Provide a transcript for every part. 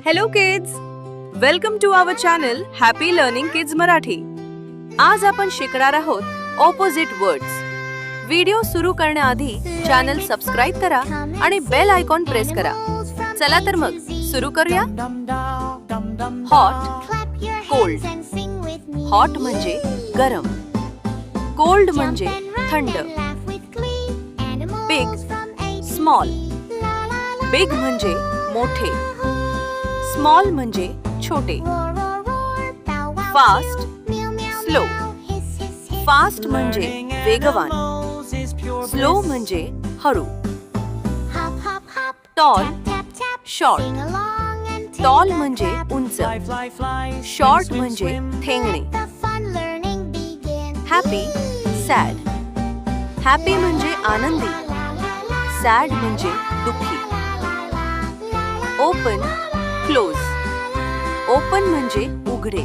Hello kids! Welcome to our channel Happy Learning Kids Marathi. आज आपण शिकणार आहोत ऑपोजिट वर्ड्स. व्हिडिओ सुरू करण्याआधी चॅनल सबस्क्राइब करा आणि बेल आयकॉन प्रेस करा. चला तर मग सुरू करूया. Hot, cold. हॉट म्हणजे गरम, कोल्ड म्हणजे थंड. Big, small. बिग म्हणजे मोठे, स्मॉल म्हणजे छोटे. Fast, slow. फास्ट म्हणजे वेगवान, स्लो म्हणजे हळू. Tall, short. टॉल म्हणजे उंच, शॉर्ट म्हणजे ठेंगणे. Happy, sad. हॅपी म्हणजे आनंदी, सॅड म्हणजे दुःखी. Open, close. ओपन म्हणजे उघडे,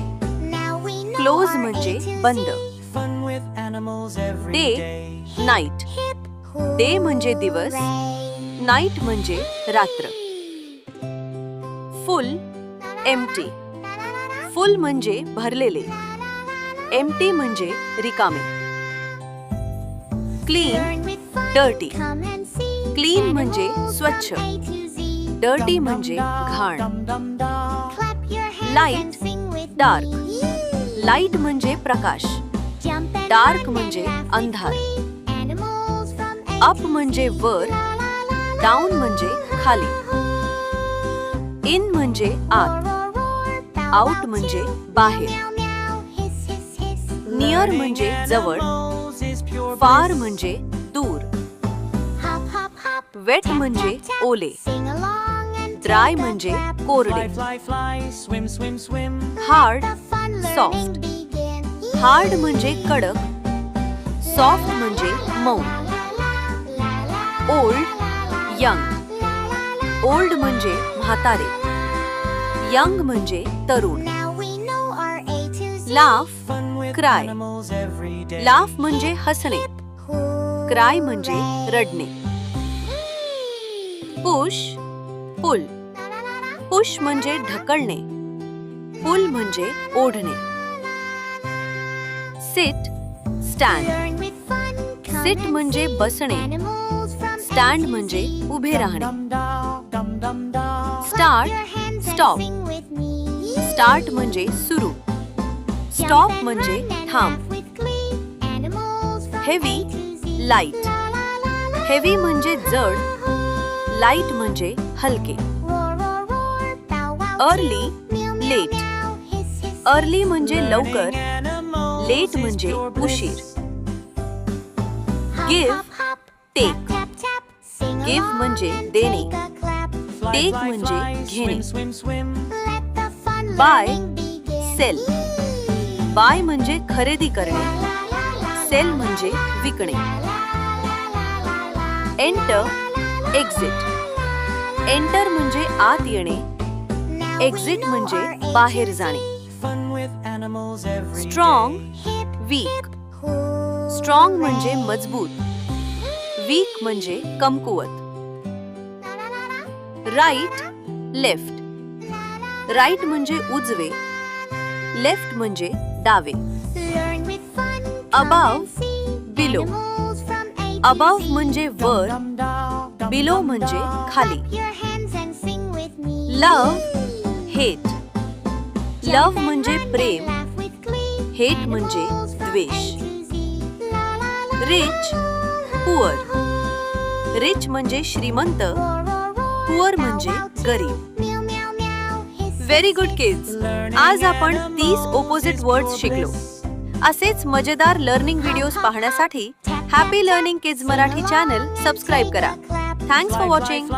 क्लोज म्हणजे बंद. Day, night. डे म्हणजे दिवस, नाईट म्हणजे रात्र. फुल, एम्प्टी. फुल म्हणजे भरलेले, एम्प्टी म्हणजे रिकामे. Clean, dirty. क्लीन म्हणजे स्वच्छ, डर्टी म्हणजे घाण. Light, dark. लाईट म्हणजे प्रकाश, डार्क म्हणजे अंधार. अप म्हणजे वर, डाऊन म्हणजे खाली. इन म्हणजे आत, आउट म्हणजे बाहेर. नियर म्हणजे जवळ, फार म्हणजे दूर. वेट म्हणजे ओले, ड्राय म्हणजे कोरडे. Hard, soft. हार्ड म्हणजे कडक, सॉफ्ट म्हणजे मऊ. Old, young. ओल्ड म्हणजे म्हातारे, यंग म्हणजे तरुण. Laugh, cry. लाफ म्हणजे हसणे, क्राय म्हणजे रडणे. पुश, पुल. पुश म्हणजे ढकलणे, पुल म्हणजे ओढणे. Seat, stand. सिट म्हणजे बसणे, स्टँड म्हणजे उभे राहणे. Start, stop. स्टार्ट म्हणजे सुरू, स्टॉप म्हणजे थांब. Heavy, light. हेवी म्हणजे जड, लाईट म्हणजे हलके. Early, late. अर्ली म्हणजे लवकर, लेट म्हणजे उशीर. Give, take. गिव्ह म्हणजे देणे, टेक म्हणजे घेणे. Bye, sale. बाय म्हणजे खरेदी करणे, सेल म्हणजे विकणे. Enter, exit. एंटर म्हणजे आत येणे, एक्झिट म्हणजे बाहेर जाणे. Strong, weak. स्ट्रॉंग म्हणजे मजबूत, वीक म्हणजे कमकुवत. Right, left. राईट म्हणजे उजवे, लेफ्ट म्हणजे डावे. Above, below. अबाव म्हणजे वर, बिलो म्हणजे खाली. लव, हेट. लव म्हणजे प्रेम, हेट म्हणजे द्वेष. Rich, poor. रिच म्हणजे श्रीमंत, पुअर म्हणजे गरीब. Very good kids. आज आपण 30 ऑपोजिट वर्ड्स शिकलो. असेच मजेदार लर्निंग व्हिडिओज पाहण्यासाठी happy learning kids Marathi channel subscribe करा. Thanks for watching.